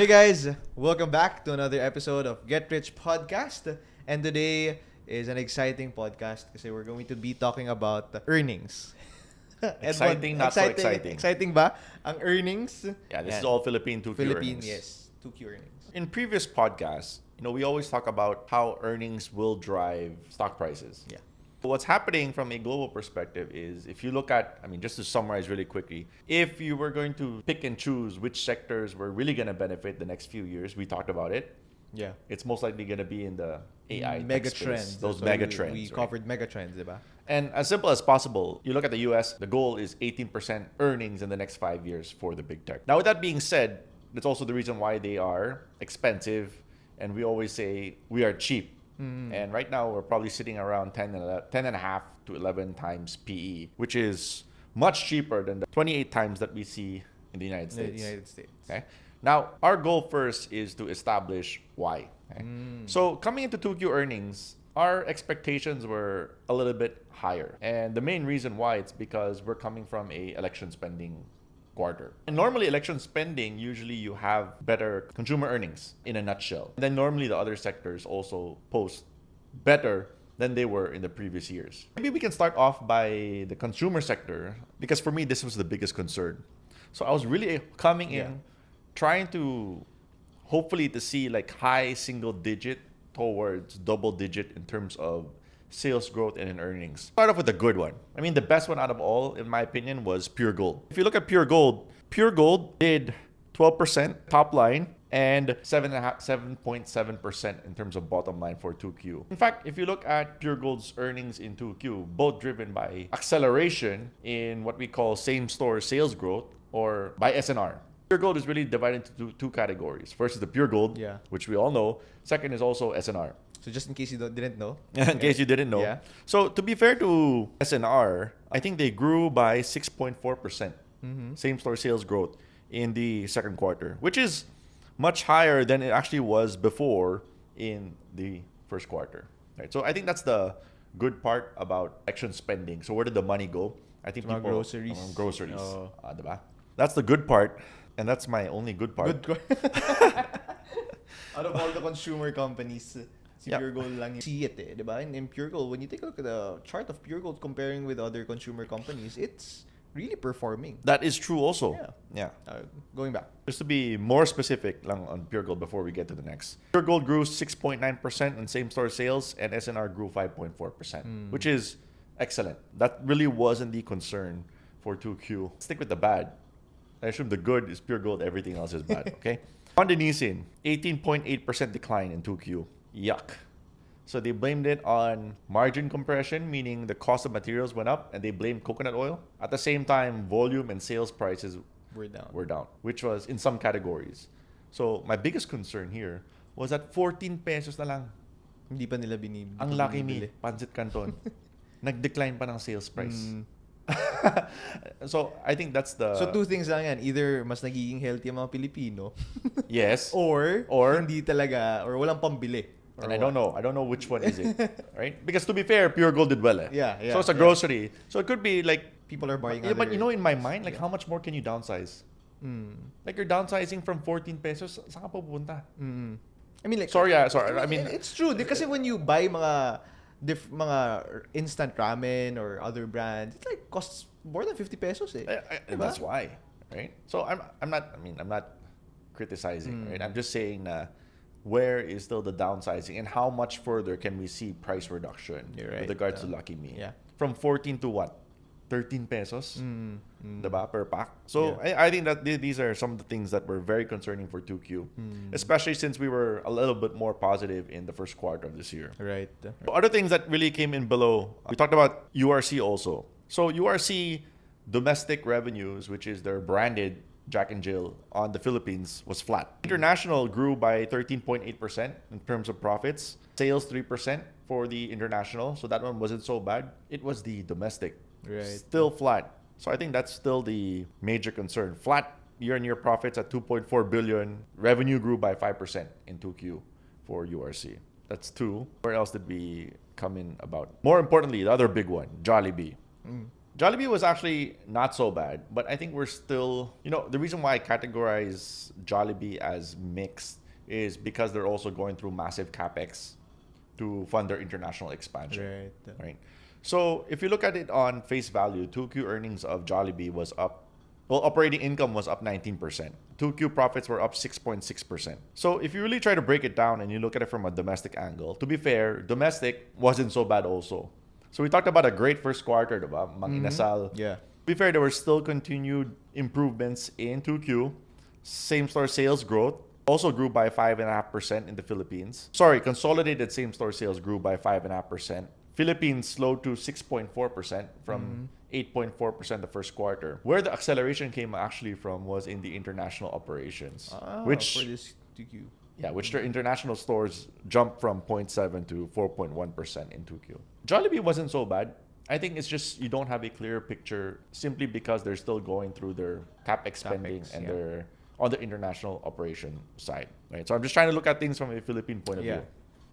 Hey guys, welcome back to another episode of Get Rich Podcast. And today is an exciting podcast kasi we're going to be talking about earnings. Exciting, not so exciting. Exciting ba? Ang earnings? Yeah, this is all Philippine 2Q earnings. Yes. 2Q earnings. In previous podcasts, we always talk about how earnings will drive stock prices. Yeah. What's happening from a global perspective is, if you look at, just to summarize really quickly, if you were going to pick and choose which sectors were really going to benefit the next few years, we talked about it. Yeah. It's most likely going to be in the AI mega space, trends. those mega trends. We covered mega trends, diba? And as simple as possible, you look at the US, the goal is 18% earnings in the next 5 years for the big tech. Now, with that being said, that's also the reason why they are expensive. And we always say we are cheap. And right now, we're probably sitting around 10 and a half to 11 times PE, which is much cheaper than the 28 times that we see in the United States. Okay. Now, our goal first is to establish why. Okay? So coming into 2Q earnings, our expectations were a little bit higher. And the main reason why, it's because we're coming from a election spending quarter. And normally election spending, usually you have better consumer earnings in a nutshell. And then normally the other sectors also post better than they were in the previous years. Maybe we can start off by the consumer sector, because for me, this was the biggest concern. So I was really coming in, trying to hopefully to see like high single digit towards double digit in terms of sales growth and in earnings. Start off with the good one. The best one out of all, in my opinion, was Puregold. If you look at Puregold did 12% top line and 7.7% in terms of bottom line for 2Q. In fact, if you look at Puregold's earnings in 2Q, both driven by acceleration in what we call same-store sales growth, or by SNR. Puregold is really divided into two categories. First is the Puregold, which we all know. Second is also SNR. So just in case you didn't know. In case you didn't know. Yeah. So to be fair to SNR, I think they grew by 6.4%. Same-store sales growth in the second quarter, which is much higher than it actually was before in the first quarter. Right. So I think that's the good part about election spending. So where did the money go? I think people groceries. Groceries. Diba? That's the good part, and that's my only good part. Out of all the consumer companies, Puregold lang yung see it, diba? In Puregold, when you take a look at the chart of Puregold comparing with other consumer companies, it's really performing. That is true also. Yeah. Going back. Just to be more specific lang on Puregold before we get to the next. Puregold grew 6.9% in same-store sales, and SNR grew 5.4%, which is excellent. That really wasn't the concern for 2Q. Stick with the bad. I assume the good is Puregold, everything else is bad, okay? Monde Nissin, 18.8% decline in 2Q. Yuck. So they blamed it on margin compression, meaning the cost of materials went up, and they blamed coconut oil. At the same time, volume and sales prices were down, which was in some categories. So my biggest concern here was that 14 pesos na lang. Hindi pa nila binibili. Ang Lucky Me, Pancit Canton, nag-decline pa ng sales price. So I think that's the... So two things lang yan. Either mas nagiging healthy ang mga Pilipino. Yes. Or hindi talaga, or walang pambili. And I don't know which one is it, right? Because to be fair, Puregold did well. Yeah. So it's a grocery. So it could be like people are buying. Yeah, but in my mind, like how much more can you downsize? Like you're downsizing from 14 pesos, saan ka pupunta? Sorry. It's true. Kasi when you buy mga instant ramen or other brands, it like costs more than 50 pesos. And that's why, right? So I'm not criticizing, right? I'm just saying where is still the downsizing, and how much further can we see price reduction with regards to Lucky Me? Yeah. From 14 to what? 13 pesos diba, per pack. So I think that these are some of the things that were very concerning for 2Q, especially since we were a little bit more positive in the first quarter of this year. Right. Other things that really came in below, we talked about URC also. So URC domestic revenues, which is their branded Jack and Jill on the Philippines, was flat. International grew by 13.8% in terms of profits. Sales 3% for the international. So that one wasn't so bad. It was the domestic. Still flat. So I think that's still the major concern. Flat year-on-year profits at 2.4 billion. Revenue grew by 5% in 2Q for URC. That's two. Where else did we come in about? More importantly, the other big one, Jollibee. Jollibee was actually not so bad, but I think we're still, the reason why I categorize Jollibee as mixed is because they're also going through massive capex to fund their international expansion. Right. So if you look at it on face value, 2Q earnings of Jollibee was up. Well, operating income was up 19%. 2Q profits were up 6.6%. So if you really try to break it down and you look at it from a domestic angle, to be fair, domestic wasn't so bad also. So we talked about a great first quarter, diba? Mang inasal. Yeah. To be fair, there were still continued improvements in 2Q. Same-store sales growth also grew by 5.5% in the Philippines. Sorry, consolidated same-store sales grew by 5.5%. Philippines slowed to 6.4% from 8.4% the first quarter. Where the acceleration came actually from was in the international operations, which for this 2Q. Yeah, which their international stores jumped from 0.7 to 4.1% in 2Q. Jollibee wasn't so bad. I think it's just you don't have a clear picture simply because they're still going through their capex spending and they're on the international operation side. Right. So I'm just trying to look at things from a Philippine point of view.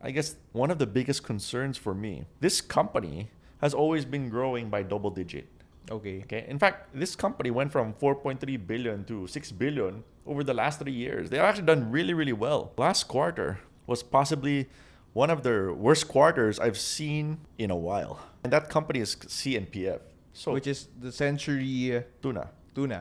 I guess one of the biggest concerns for me, this company has always been growing by double digit. Okay. In fact, this company went from 4.3 billion to 6 billion over the last 3 years. They've actually done really, really well. Last quarter was possibly one of their worst quarters I've seen in a while. And that company is CNPF. So, which is the Century Tuna.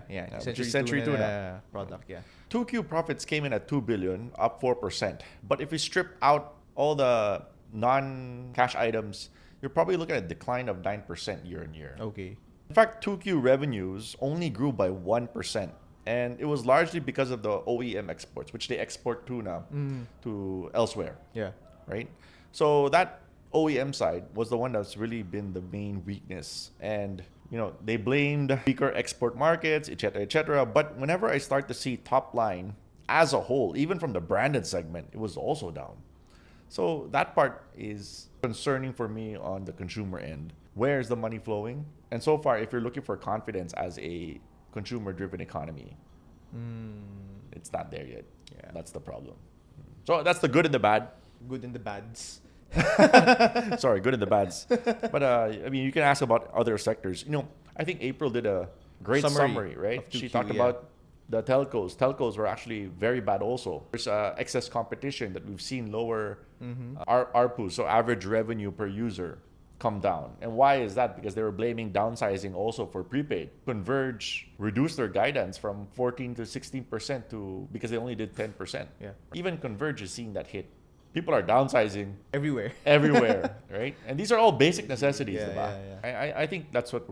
Yeah, Century Tuna product, 2Q profits came in at 2 billion, up 4%. But if we strip out all the non-cash items, you're probably looking at a decline of 9% year on year. Okay. In fact, 2Q revenues only grew by 1%. And it was largely because of the OEM exports, which they export tuna to elsewhere. Yeah. Right? So that OEM side was the one that's really been the main weakness. And, they blamed weaker export markets, etc., etc. But whenever I start to see top line as a whole, even from the branded segment, it was also down. So that part is concerning for me on the consumer end. Where's the money flowing? And so far, if you're looking for confidence as a consumer-driven economy, it's not there yet. Yeah. That's the problem. So that's the good and the bad. Good and the bads. Sorry, good and the bads. But you can ask about other sectors. I think April did a great summary right? She talked about the telcos. Telcos were actually very bad also. There's excess competition that we've seen lower ARPU, so average revenue per user, come down. And why is that? Because they were blaming downsizing also for prepaid. Converge reduced their guidance from 14 to 16% because they only did 10%. Yeah. Even Converge is seeing that hit. People are downsizing everywhere, right? And these are all basic necessities. Yeah. I think that's what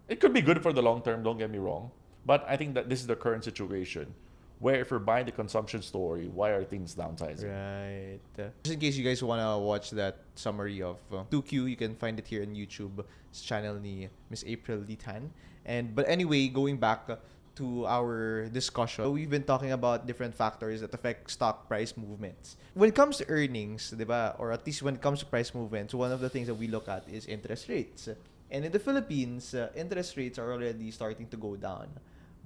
it could be good for the long term, don't get me wrong. But I think that this is the current situation where if you're buying the consumption story, why are things downsizing? Right. Just in case you guys want to watch that summary of 2Q, you can find it here on YouTube. It's channel ni Miss April Litan. But anyway, going back to our discussion, we've been talking about different factors that affect stock price movements. When it comes to earnings, diba, or at least when it comes to price movements, one of the things that we look at is interest rates. And in the Philippines, interest rates are already starting to go down.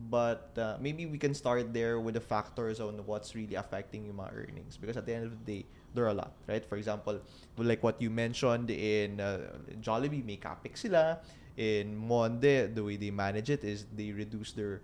But maybe we can start there with the factors on what's really affecting yung mga earnings. Because at the end of the day, there are a lot, right? For example, like what you mentioned in Jollibee, may capex sila. In Monde, the way they manage it is they reduce their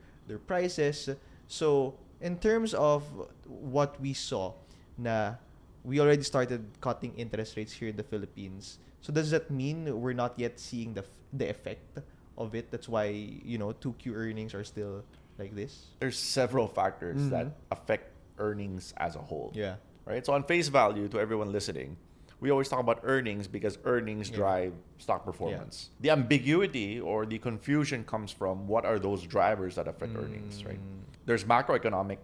prices. So, in terms of what we saw, na we already started cutting interest rates here in the Philippines. So, does that mean we're not yet seeing the effect of it? That's why, 2Q earnings are still like this? There's several factors that affect earnings as a whole. Yeah. Right? So, on face value, to everyone listening, we always talk about earnings because earnings drive stock performance. The ambiguity or the confusion comes from what are those drivers that affect earnings, right? There's macroeconomic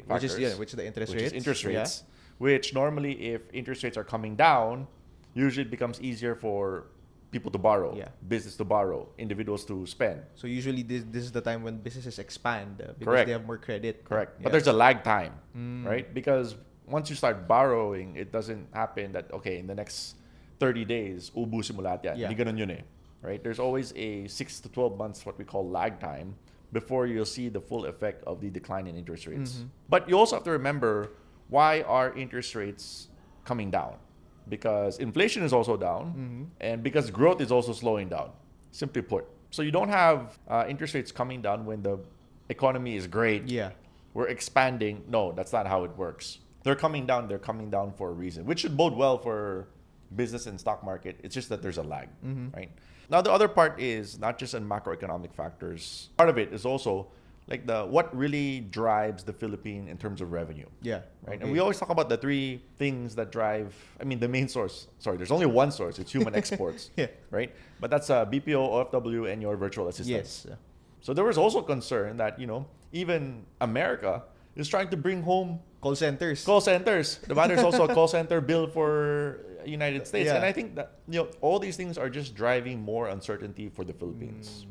factors, which is the interest which rates. Is interest rates, which normally if interest rates are coming down, usually it becomes easier for people to borrow, business to borrow, individuals to spend. So usually this is the time when businesses expand because they have more credit. Correct. But there's a lag time, right? Because once you start borrowing, it doesn't happen that, okay, in the next 30 days, ubusin mo lahat yan. Hindi ganun yun eh. Right? There's always a 6 to 12 months, what we call lag time, before you'll see the full effect of the decline in interest rates. But you also have to remember, why are interest rates coming down? Because inflation is also down, and because growth is also slowing down. Simply put, So you don't have interest rates coming down when the economy is great. Yeah. We're expanding. No, that's not how it works. They're coming down for a reason, which should bode well for business and stock market. It's just that there's a lag, right? Now, the other part is not just in macroeconomic factors. Part of it is also like what really drives the Philippines in terms of revenue. Yeah. Right. Okay. And we always talk about the three things that drive, the main source. Sorry, there's only one source. It's human exports. Yeah. Right. But that's BPO, OFW, and your virtual assistant. Yes. So there was also concern that, even America is trying to bring home Call centers. There's also a call center bill for United States. Yeah. And I think that, all these things are just driving more uncertainty for the Philippines.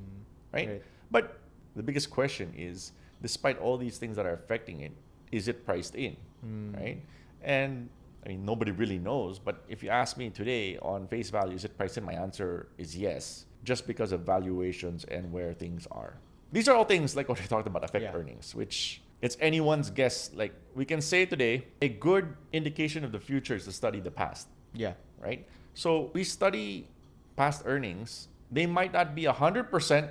Right? But the biggest question is, despite all these things that are affecting it, is it priced in? Right? And nobody really knows. But if you ask me today on face value, is it priced in? My answer is yes, just because of valuations and where things are. These are all things like what I talked about affect earnings, which it's anyone's guess. Like we can say today, a good indication of the future is to study the past. Yeah. Right? So we study past earnings. They might not be 100%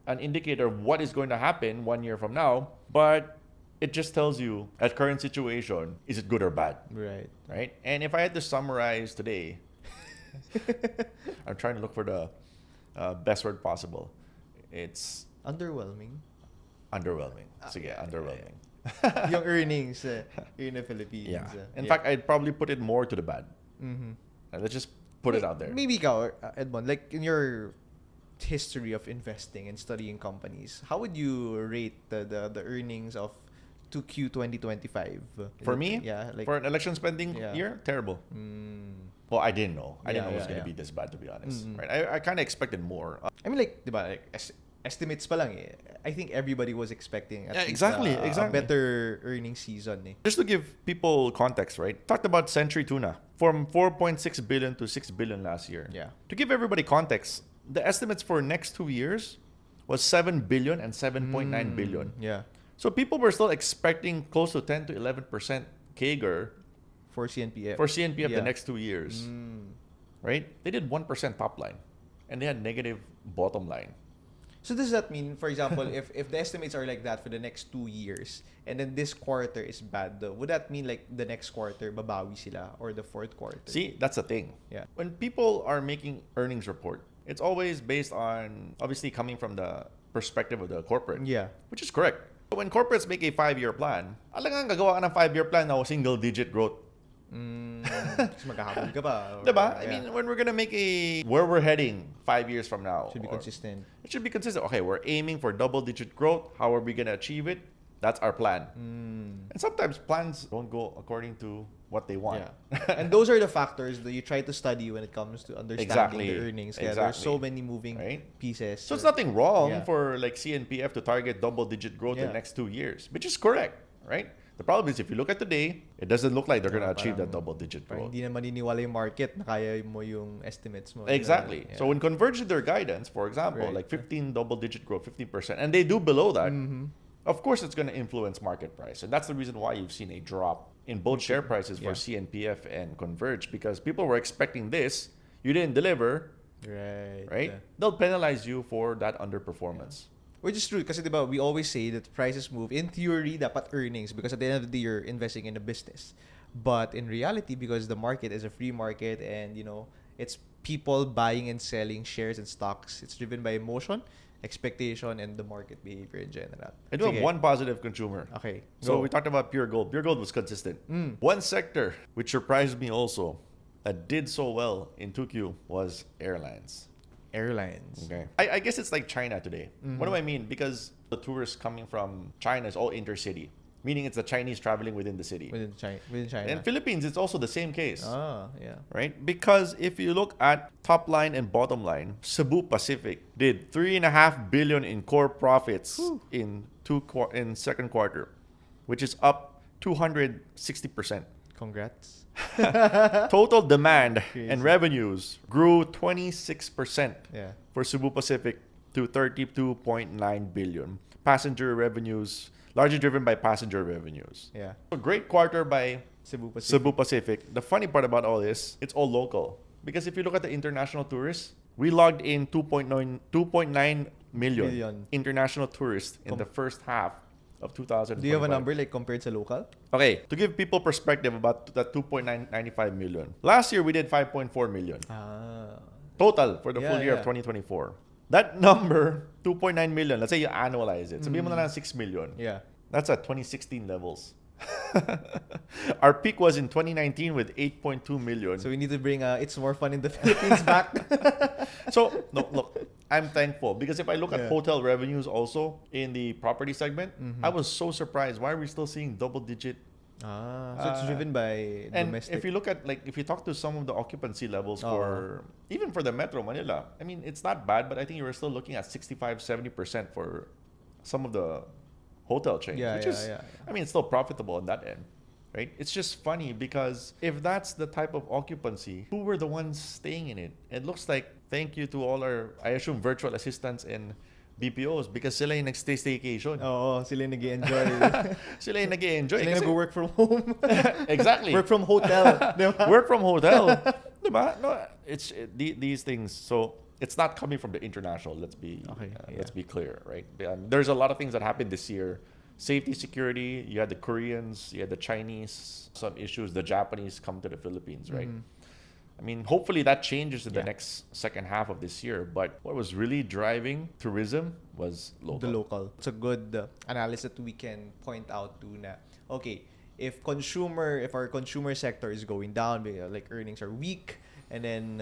an indicator of what is going to happen 1 year from now, but it just tells you at current situation, is it good or bad? Right. Right? And if I had to summarize today, I'm trying to look for the best word possible. It's Underwhelming. Sige, underwhelming. Yung earnings here in the Philippines. Yeah. In fact, I'd probably put it more to the bad. Let's just put it out there. Maybe ikaw, Edmund, like in your history of investing and studying companies, how would you rate the earnings of 2Q 2025? For me? Yeah. Like, for an election spending year? Terrible. Well, I didn't know. I didn't know it was going to be this bad, to be honest. Right? I kind of expected more. like, diba, like estimates pa lang eh. I think everybody was expecting at least, exactly. a better earnings season eh. Just to give people context, right? Talked about Century Tuna from 4.6 billion to 6 billion last year. Yeah. To give everybody context, the estimates for next 2 years was 7 billion and 7.9 billion. Yeah. So people were still expecting close to 10 to 11% CAGR for CNPF. The next 2 years. Right? They did 1% top line and they had negative bottom line. So does that mean, for example, if the estimates are like that for the next 2 years, and then this quarter is bad, though, would that mean like the next quarter babawi sila or the fourth quarter? See, that's the thing. Yeah. When people are making earnings report, it's always based on obviously coming from the perspective of the corporate. Yeah. Which is correct. But when corporates make a 5-year plan, alangang gagawa ka ng 5-year plan na single-digit growth. Kasi maghahabol ka pa. Diba? I mean, when we're gonna make where we're heading 5 years from now. Should be consistent. It should be consistent. Okay, we're aiming for double-digit growth. How are we gonna achieve it? That's our plan. And sometimes plans don't go according to what they want. Yeah. And those are the factors that you try to study when it comes to understanding the earnings. Yeah, there's so many moving pieces. So it's nothing wrong for like CNPF to target double-digit growth in the next 2 years, which is correct, right? The problem is if you look at today, it doesn't look like they're going to achieve that double-digit growth. Hindi na maniniwala yung market na kaya mo yung estimates mo. Exactly. Yeah. So when Converge did their guidance, for example, like 15 double-digit growth, 15%, and they do below that, of course it's going to influence market price. And that's the reason why you've seen a drop in both share prices for CNPF and Converge, because people were expecting this. You didn't deliver. Right? Yeah. They'll penalize you for that underperformance. Which is true because diba, we always say that prices move. In theory, dapat earnings because at the end of the day, you're investing in a business. But in reality, because the market is a free market and, it's people buying and selling shares and stocks, it's driven by emotion, expectation, and the market behavior in general. I do have one positive consumer. Okay. So we talked about Puregold. Puregold was consistent. One sector which surprised me also that did so well in 2Q was airlines. Okay. I guess it's like China today. What do I mean? Because the tourists coming from China is all intercity, meaning it's the Chinese traveling within the city. Within China. And Philippines, it's also the same case. Yeah. Right? Because if you look at top line and bottom line, Cebu Pacific did 3.5 billion in core profits in second quarter, which is up 260%. Congrats. Total demand and revenues grew 26% for Cebu Pacific to 32.9 billion. Passenger revenues, largely driven by passenger revenues. Yeah. A great quarter by Cebu Pacific. The funny part about all this, it's all local. Because if you look at the international tourists, We logged in 2.9 million Million. international tourists in the first half of 2025. Do you have a number like compared to local? Okay, to give people perspective about that 2.995 million. Last year, we did 5.4 million. Total for the full year of 2024. That number, 2.9 million, let's say you annualize it. Sabihin mo na lang 6 million. Yeah. That's at 2016 levels. Our peak was in 2019 with 8.2 million. So we need to bring It's More Fun in the Philippines back. So, no, look, I'm thankful because if I look at hotel revenues also in the property segment, I was so surprised. Why are we still seeing double-digit? So it's driven by and domestic. if you look at, like, if you talk to some of the occupancy levels for, even for the Metro Manila, I mean, it's not bad, but I think you were still looking at 65-70% for some of the hotel chains, which is, I mean, it's still profitable on that end, right? It's just funny because if that's the type of occupancy, who were the ones staying in it? It looks like, thank you to all our, I assume, virtual assistants and BPOs because sila yung nag-staycation. Oo, sila yung nag-enjoy. Sila yung nag-enjoy. Sila yung nag-work from home. Exactly. Work from hotel. Diba? Work from hotel. Diba? No, these things. So it's not coming from the international. Let's be clear, right? There's a lot of things that happened this year. Safety, security. You had the Koreans. You had the Chinese. Some issues. The Japanese come to the Philippines, right? I mean, hopefully that changes in the next second half of this year. But what was really driving tourism was local. The local. It's a good analysis that we can point out to na, okay, if our consumer sector is going down, like earnings are weak, and then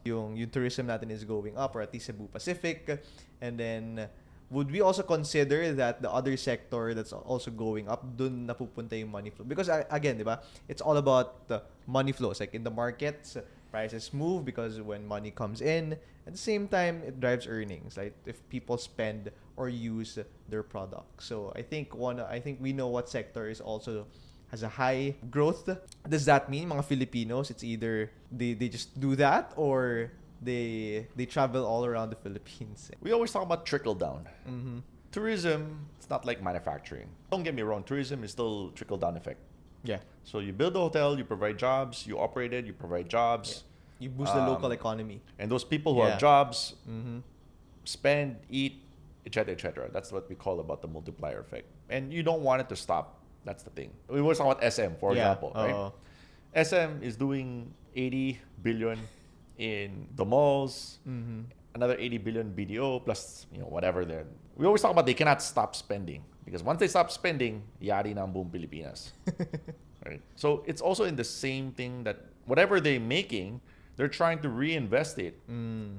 yung tourism natin is going up, or at least Cebu Pacific, and then would we also consider that the other sector that's also going up, dun napupunta yung money flow? Because again, diba, it's all about the money flows. Like in the markets, prices move because when money comes in, at the same time, it drives earnings. Like if people spend or use their product. So I think we know what sector is also has a high growth. Does that mean mga Filipinos, it's either they just do that or they travel all around the Philippines? We always talk about trickle-down. Tourism, it's not like manufacturing. Don't get me wrong, tourism is still trickle-down effect. Yeah. So you build a hotel, you provide jobs, you operate it, you provide jobs. Yeah. You boost the local economy. And those people who have jobs, spend, eat, etc., etc. That's what we call about the multiplier effect. And you don't want it to stop. That's the thing. We always talk about SM, for example, right? SM is doing 80 billion in the malls, another 80 billion BDO plus, whatever they're. We always talk about they cannot stop spending because once they stop spending, yari na ang buong Pilipinas. Right? So it's also in the same thing that whatever they're making, they're trying to reinvest it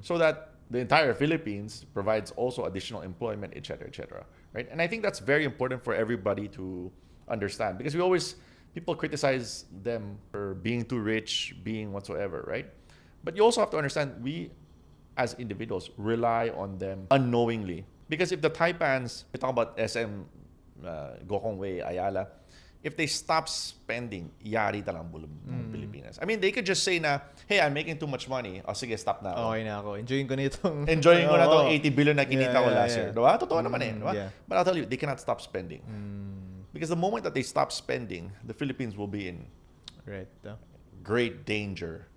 so that the entire Philippines provides also additional employment, etc., etc. Right? And I think that's very important for everybody to understand because people criticize them for being too rich, being whatsoever, right? But you also have to understand we as individuals rely on them unknowingly. Because if the Taipans, we talk about SM, Gokong Wei, Ayala, if they stop spending, yari talang buong Pilipinas. I mean, they could just say na, hey, I'm making too much money. O sige, stop na ako. Okay na ako. Enjoying ko na itong 80 billion na kinita ko last year. Diba? Totoo naman eh. Diba? Yeah. But I'll tell you, they cannot stop spending. Because the moment that they stop spending, the Philippines will be in great danger.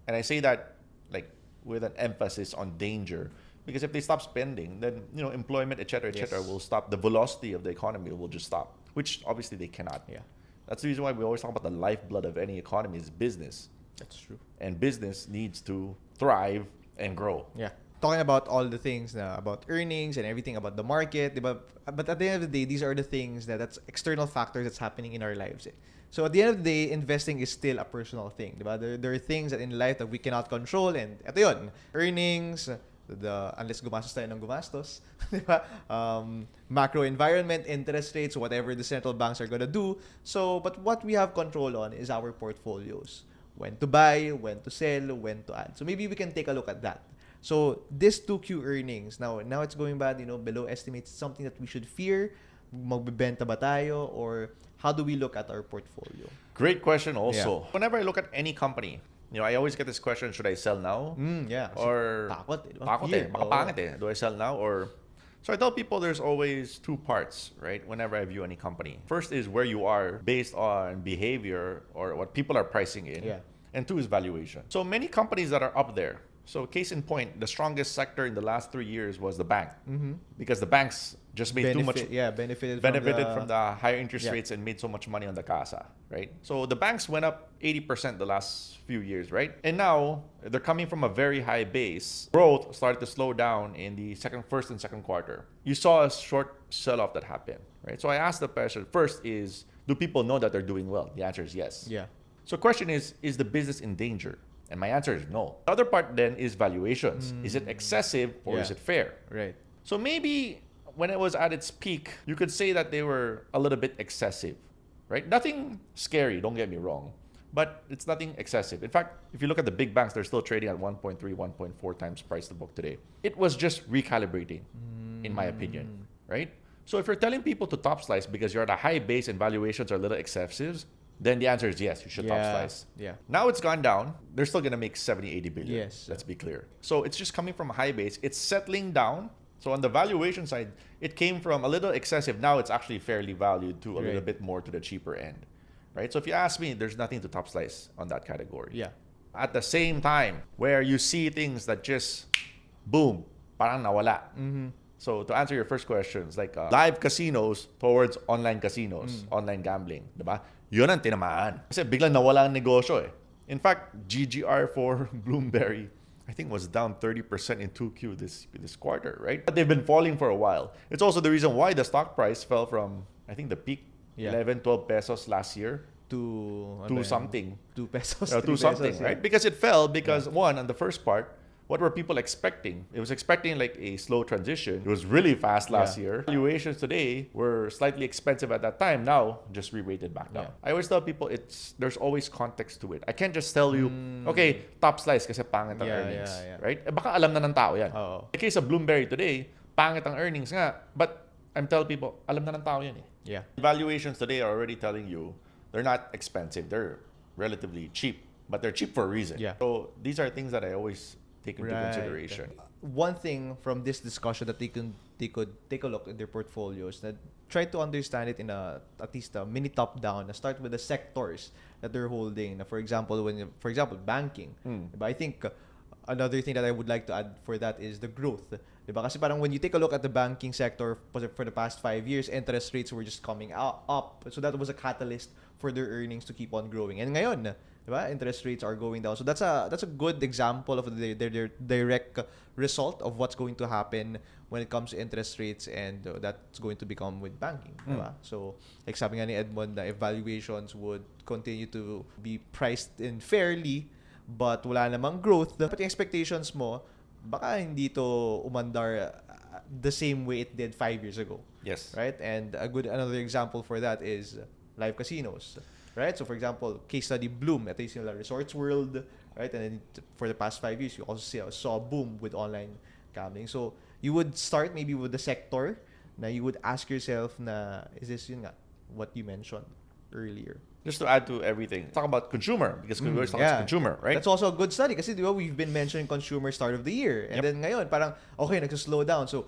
And I say that like with an emphasis on danger. Because if they stop spending, then employment, etc., will stop. The velocity of the economy will just stop, which obviously they cannot. Yeah, that's the reason why we always talk about the lifeblood of any economy is business. That's true. And business needs to thrive and grow. Yeah, talking about all the things about earnings and everything about the market, but at the end of the day, these are the things that's external factors that's happening in our lives. So at the end of the day, investing is still a personal thing. There are things that in life that we cannot control, and ito yun, earnings. Unless gumastos tayo ng gumastos, macro environment, interest rates, whatever the central banks are gonna do. So, but what we have control on is our portfolios. When to buy, when to sell, when to add. So maybe we can take a look at that. So this 2Q earnings, now it's going bad, below estimates, something that we should fear. Magbebenta ba tayo, or how do we look at our portfolio? Great question also. Yeah. Whenever I look at any company, I always get this question, should I sell now? Yeah. Or takot makapangit eh. Do I sell now? So I tell people there's always two parts, right? Whenever I view any company. First is where you are based on behavior or what people are pricing in. Yeah. And two is valuation. So many companies that are up there, So case in point, the strongest sector in the last 3 years was the bank. Because the banks just made too much... benefited from the higher interest rates and made so much money on the casa, right? So the banks went up 80% the last few years, right? And now they're coming from a very high base. Growth started to slow down in the first and second quarter. You saw a short sell-off that happened, right? So I asked the question, first is, do people know that they're doing well? The answer is yes. Yeah. So question is the business in danger? And my answer is no. The other part then is valuations. Is it excessive or is it fair? Right. So maybe when it was at its peak, you could say that they were a little bit excessive, right? Nothing scary, don't get me wrong, but it's nothing excessive. In fact, if you look at the big banks, they're still trading at 1.3, 1.4 times price to book today. It was just recalibrating, in my opinion, right? So if you're telling people to top slice because you're at a high base and valuations are a little excessive, then the answer is yes, you should top slice. Yeah. Now it's gone down. They're still going to make 70, 80 billion. Yes. Let's be clear. So it's just coming from a high base. It's settling down. So on the valuation side, it came from a little excessive. Now it's actually fairly valued to a little bit more to the cheaper end, right? So if you ask me, there's nothing to top slice on that category. Yeah. At the same time, where you see things that just, boom, parang nawala. So to answer your first questions, like live casinos towards online casinos, online gambling, diba? Yun ang tinamaan. Kasi biglang nawala ang negosyo eh. In fact, GGR for Bloomberry, I think was down 30% in 2Q this quarter, right? But they've been falling for a while. It's also the reason why the stock price fell from, I think the peak, 11, 12 pesos last year to something. 2 pesos. 2 something, right? Because it fell because one, on the first part, what were people expecting? It was expecting like a slow transition. It was really fast last year. Valuations today were slightly expensive at that time. Now, just re-rated back down. I always tell people there's always context to it. I can't just tell you, okay, top slice kasi pangit ang earnings. Right? Baka alam na ng tao yan. In the case of Bloomberry today, pangit ang earnings nga. But I'm telling people, alam na ng tao yan eh. Yeah. Valuations today are already telling you they're not expensive. They're relatively cheap. But they're cheap for a reason. Yeah. So these are things that I always take into consideration. One thing from this discussion that they could take a look at their portfolios, that try to understand it in at least a mini top down. Start with the sectors that they're holding. For example, banking. But I think another thing that I would like to add for that is the growth. Diba? Kasi parang when you take a look at the banking sector for the past 5 years, interest rates were just coming up. So that was a catalyst for their earnings to keep on growing. And ngayon, diba? Interest rates are going down. So that's a good example of their direct result of what's going to happen when it comes to interest rates, and that's going to become with banking. Diba? So like sabi nga ni Edmund, if valuations would continue to be priced in fairly but wala namang growth, dapat yung expectations mo baka hindi to umandar the same way it did 5 years ago. Yes. Right? And another example for that is live casinos. Right? So for example, case study Bloom, ito yung sila Resorts World, right? And then for the past 5 years, you also saw a boom with online gambling. So you would start maybe with the sector na you would ask yourself na, is this yun nga, what you mentioned earlier? Just to add to everything, talk about consumer, because Converge talks about consumer, right? That's also a good study kasi di ba we've been mentioning consumer start of the year, and then ngayon parang okay, nagsa-slow down. So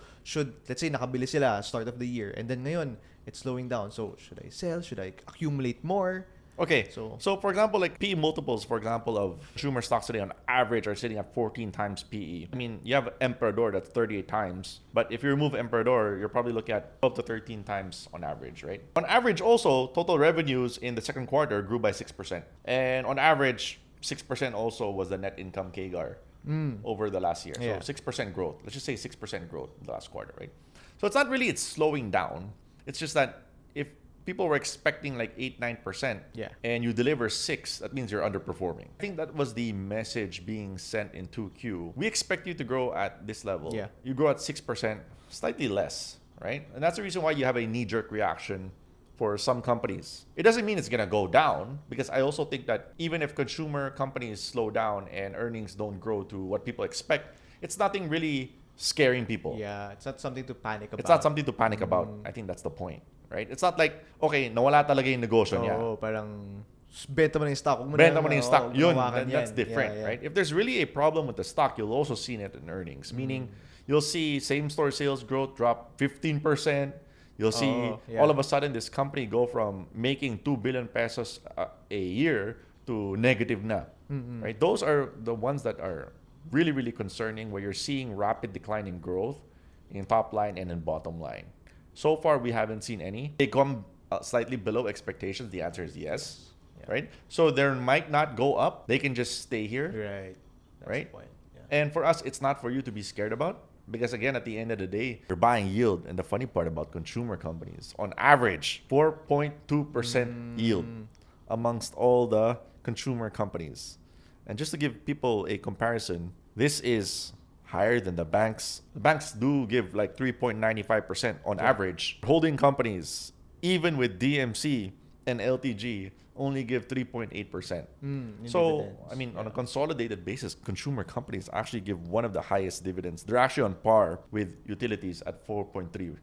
let's say nakabili sila start of the year, and then ngayon it's slowing down. So should I sell? Should I accumulate more? Okay, so for example, like PE multiples, for example, of consumer stocks today on average are sitting at 14 times PE. I mean, you have Emperador that's 38 times, but if you remove Emperador, you're probably looking at 12 to 13 times on average, right? On average also, total revenues in the second quarter grew by 6%. And on average, 6% also was the net income CAGR over the last year. So 6% growth. Let's just say 6% growth in the last quarter, right? So it's not really it's slowing down. It's just that if people were expecting like 8-9%, and you deliver 6, that means you're underperforming. I think that was the message being sent in 2Q. We expect you to grow at this level. You grow at 6%, slightly less, right? And that's the reason why you have a knee-jerk reaction for some companies. It doesn't mean it's gonna go down, because I also think that even if consumer companies slow down and earnings don't grow to what people expect, it's nothing really scaring people. Yeah, it's not something to panic about. It's not something to panic about. I think that's the point. Right? It's not like, okay, nawala talaga yung negosyo niya. Parang benta mo na yung stock. Benta mo na yung stock. Yun, that's different, right? If there's really a problem with the stock, you'll also see it in earnings. Meaning, you'll see same-store sales growth drop 15%. You'll see all of a sudden this company go from making 2 billion pesos a year to negative na. Right? Those are the ones that are really, really concerning, where you're seeing rapid decline in growth in top line and in bottom line. So far, we haven't seen any. They come slightly below expectations. The answer is yes, right? So they might not go up. They can just stay here, Right. That's right? the point. Yeah. And for us, it's not for you to be scared about, because again, at the end of the day, you're buying yield. And the funny part about consumer companies, on average, 4.2% yield amongst all the consumer companies. And just to give people a comparison, this is higher than the banks. The banks do give like 3.95% on average. Holding companies, even with DMC and LTG, only give 3.8%. So, dividends. I mean, on a consolidated basis, consumer companies actually give one of the highest dividends. They're actually on par with utilities at 4.3.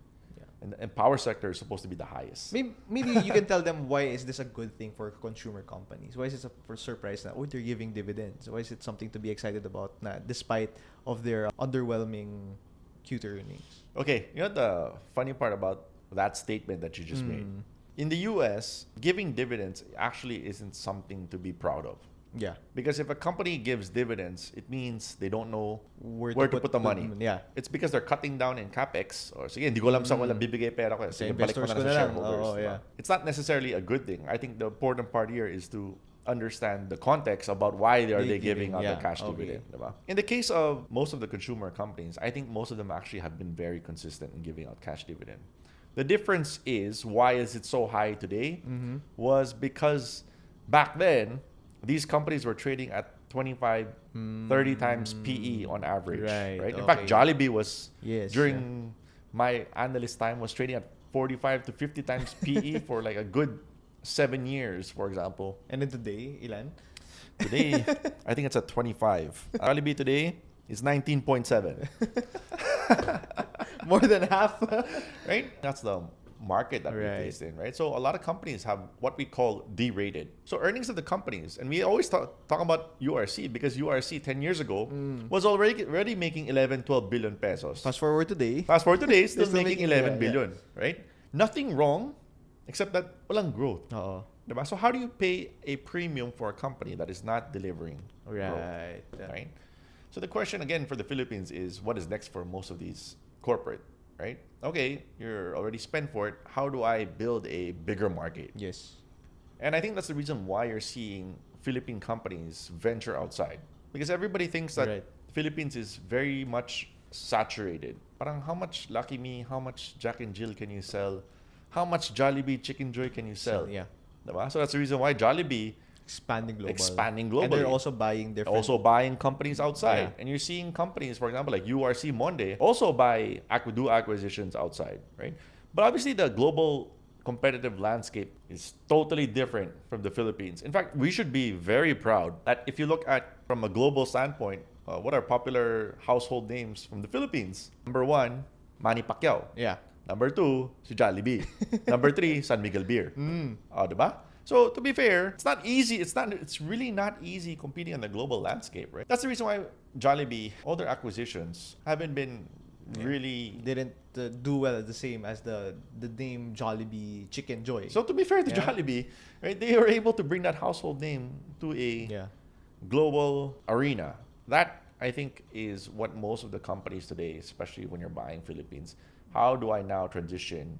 And power sector is supposed to be the highest. Maybe you can tell them, why is this a good thing for consumer companies? Why is it a surprise na, they're giving dividends? Why is it something to be excited about na, despite of their underwhelming Q2 earnings? Okay, you know the funny part about that statement that you just made? In the US, giving dividends actually isn't something to be proud of. Yeah. Because if a company gives dividends, it means they don't know Where to put the money. Yeah. It's because they're cutting down in capex. Or sige, hindi ko alam saan wala bibigay pera ko. Sa Sige, balik ko investors na ko sa na lang. shareholders. Oo, diba? yeah. It's not necessarily a good thing. I think the important part here is to understand the context about why are they giving out the cash dividend. Diba? In the case of most of the consumer companies, I think most of them actually have been very consistent in giving out cash dividend. The difference is, why is it so high today? Was because back then, these companies were trading at 25, 30 times PE on average. Right? In fact, Jollibee was, during my analyst time, was trading at 45 to 50 times PE for like a good 7 years, for example. And then today, ilan? Today, I think it's at 25. Jollibee today is 19.7. More than half. Right? That's the market that we faced in, right? So a lot of companies have what we call derated. So earnings of the companies, and we always talk about URC, because URC 10 years ago was already making 11, 12 billion pesos. Fast forward today, Still making 11 billion, right? Nothing wrong, except that walang growth. Diba? So how do you pay a premium for a company that is not delivering growth? Right? So the question again for the Philippines is, what is next for most of these corporate, right? Okay, you're already spent for it. How do I build a bigger market? Yes. And I think that's the reason why you're seeing Philippine companies venture outside. Because everybody thinks that Philippines is very much saturated. Parang how much Lucky Me, how much Jack and Jill can you sell? How much Jollibee Chicken Joy can you sell? Yeah. Diba? So that's the reason why Jollibee expanding globally. And they're also buying different... Also buying companies outside. And you're seeing companies, for example, like URC Monde, also do acquisitions outside, right? But obviously the global competitive landscape is totally different from the Philippines. In fact, we should be very proud that if you look at from a global standpoint, what are popular household names from the Philippines? Number 1, Manny Pacquiao. Yeah. Number 2, si Jollibee. Number 3, San Miguel Beer. Diba? So to be fair, it's not easy. It's really not easy competing on the global landscape, right? That's the reason why Jollibee, all their acquisitions haven't been really didn't do well the same as the name Jollibee Chicken Joy. So to be fair to Jollibee, right, they were able to bring that household name to a global arena. That I think is what most of the companies today, especially when you're buying Philippines, how do I now transition?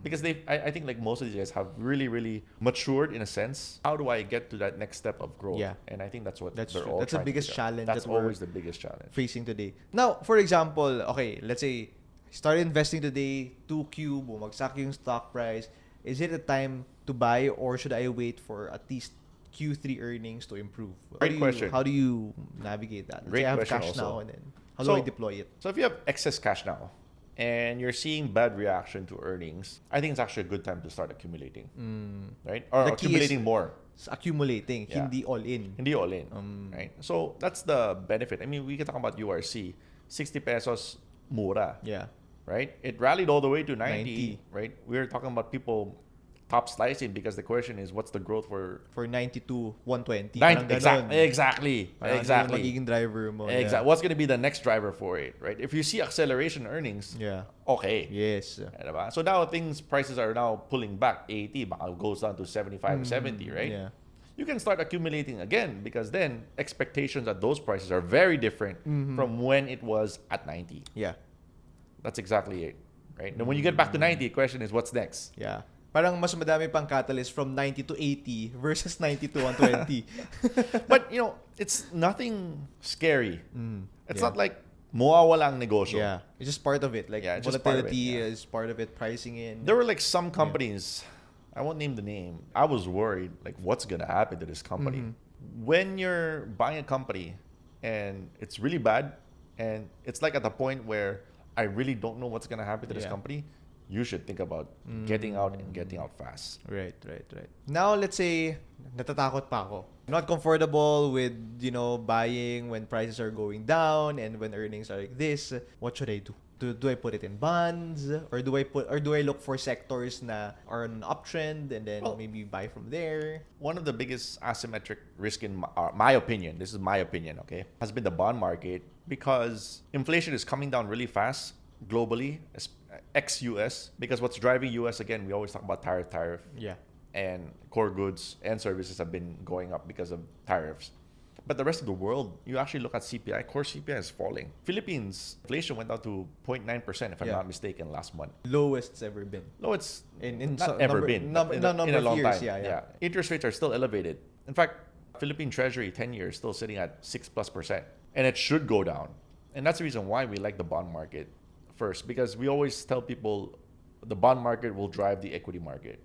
Because I think like most of these guys have really, really matured in a sense. How do I get to that next step of growth? Yeah. And I think that's what that's they're true. all That's the trying to biggest figure out. challenge. That's that always the biggest challenge facing today. Now, for example, okay, let's say started investing today, 2Q, bumagsak yung stock price. Is it a time to buy, or should I wait for at least Q3 earnings to improve? Great question. How do you navigate that? Let's say I have cash also. now, and then how do I deploy it? So if you have excess cash now and you're seeing bad reaction to earnings, I think it's actually a good time to start accumulating, right? Or The key accumulating more. Accumulating, hindi all in. Hindi all in, right? So that's the benefit. I mean, we can talk about URC, 60 pesos mura. Yeah. Right? It rallied all the way to 90. Right? We're talking about people top slicing, because the question is, what's the growth for 90 to 120? Exactly. Magiging driver mo. Exactly. What's going to be the next driver for it, right? If you see acceleration earnings, okay. Yes. Diba? So now prices are now pulling back. 80 baka goes down to 75, 70, right? Yeah. you can start accumulating again because then expectations at those prices are very different from when it was at 90. Yeah. That's exactly it, right? Then when you get back to 90, the question is what's next? Yeah. Parang mas madami pang catalyst from 90 to 80 versus 90 to 120. But, it's nothing scary. It's Yeah. not like mawawala ang negosyo. Yeah. It's just part of it. Like, Yeah, it's just part of it, volatility yeah. is part of it, pricing in. There were like some companies, I won't name the name. I was worried, like, what's going to happen to this company? When you're buying a company and it's really bad and it's like at the point where I really don't know what's going to happen to this Yeah. company, you should think about getting out and getting out fast. Right. Now, let's say, natatakot pa ako. I'm not comfortable with, buying when prices are going down and when earnings are like this. What should I do? Do I put it in bonds? Or do I look for sectors na are on an uptrend and then maybe buy from there? One of the biggest asymmetric risk in my opinion, this is my opinion, okay, has been the bond market because inflation is coming down really fast globally, ex-US, because what's driving US, again, we always talk about tariff, Yeah. and core goods and services have been going up because of tariffs. But the rest of the world, you actually look at CPI, core CPI is falling. Philippines, inflation went down to 0.9%, if I'm not mistaken, last month. Lowest it's ever been. No, it's In not ever been. In a number a long of years, time. yeah. Interest rates are still elevated. In fact, Philippine Treasury 10 years still sitting at 6+%. And it should go down. And that's the reason why we like the bond market first, because we always tell people the bond market will drive the equity market.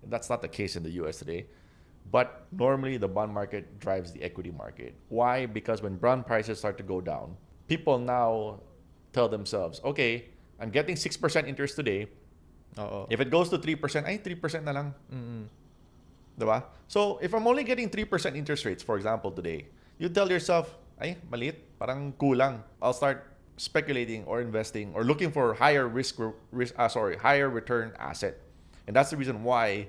And that's not the case in the US today. But normally the bond market drives the equity market. Why? Because when bond prices start to go down, people now tell themselves, okay, I'm getting 6% interest today. If it goes to 3%, ay 3% na lang. Diba? So if I'm only getting 3% interest rates, for example, today, you tell yourself, ay, maliit, parang kulang. I'll start speculating or investing or looking for higher higher return asset. And that's the reason why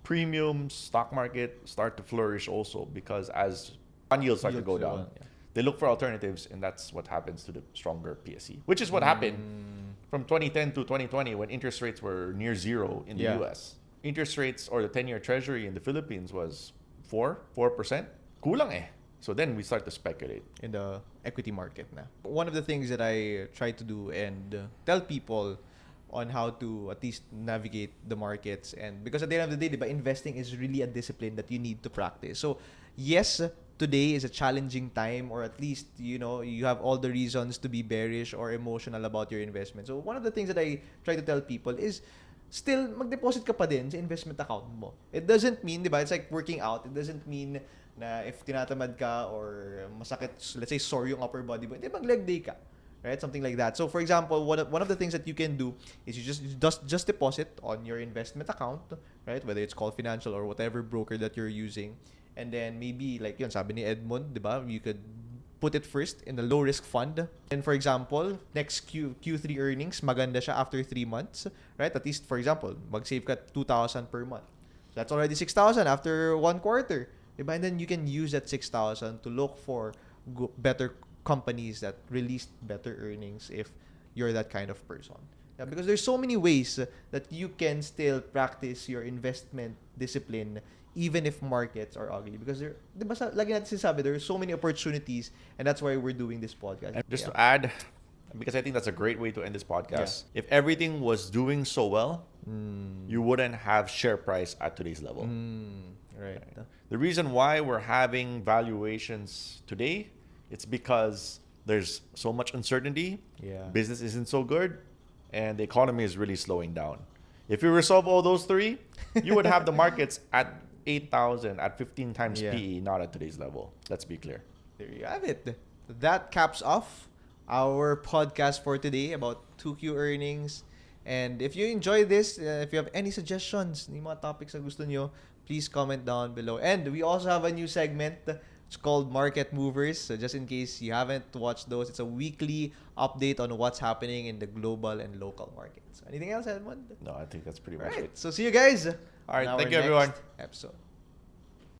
premium stock market start to flourish also, because as bond yields start to go down, they look for alternatives, and that's what happens to the stronger PSE, which is what happened from 2010 to 2020 when interest rates were near zero in the US. Interest rates or the 10-year treasury in the Philippines was 4%. Kulang eh. So then we start to speculate. In the equity market na. One of the things that I try to do and tell people on how to at least navigate the markets, and because at the end of the day, diba, investing is really a discipline that you need to practice. So yes, today is a challenging time, or at least you have all the reasons to be bearish or emotional about your investment. So one of the things that I try to tell people is still mag-deposit ka pa din sa investment account mo. It doesn't mean, diba, it's like working out. It doesn't mean na if tinatamad ka or masakit, let's say sore yung upper body mo, hindi mag-leg day ka. Right? Something like that. So for example, one of the things that you can do is you just deposit on your investment account, right? Whether it's called financial or whatever broker that you're using. And then maybe like yun, sabi ni Edmund, diba? You could put it first in a low risk fund. And for example, next Q3 earnings, maganda siya after 3 months, right? At least for example, mag-save ka 2,000 per month. So that's already 6,000 after 1 quarter. Diba? And then you can use that 6,000 to look for better companies that released better earnings if you're that kind of person. Yeah, because there's so many ways that you can still practice your investment discipline even if markets are ugly. Because lagi natin sinasabi, there are so many opportunities, and that's why we're doing this podcast. And just to add, because I think that's a great way to end this podcast. If everything was doing so well, you wouldn't have share price at today's level. Right. The reason why we're having valuations today, it's because there's so much uncertainty. Business isn't so good, and the economy is really slowing down. If you resolve all those three, you would have the markets at 8,000 at 15 times PE, not at today's level. Let's be clear. There you have it. That caps off our podcast for today about 2Q earnings. And if you enjoy this, if you have any suggestions, any mga topics na gusto nyo, please comment down below. And we also have a new segment. It's called Market Movers. So just in case you haven't watched those, it's a weekly update on what's happening in the global and local markets. Anything else, Edmund? No, I think that's pretty much it. So see you guys. All right. Thank you, everyone. Episode.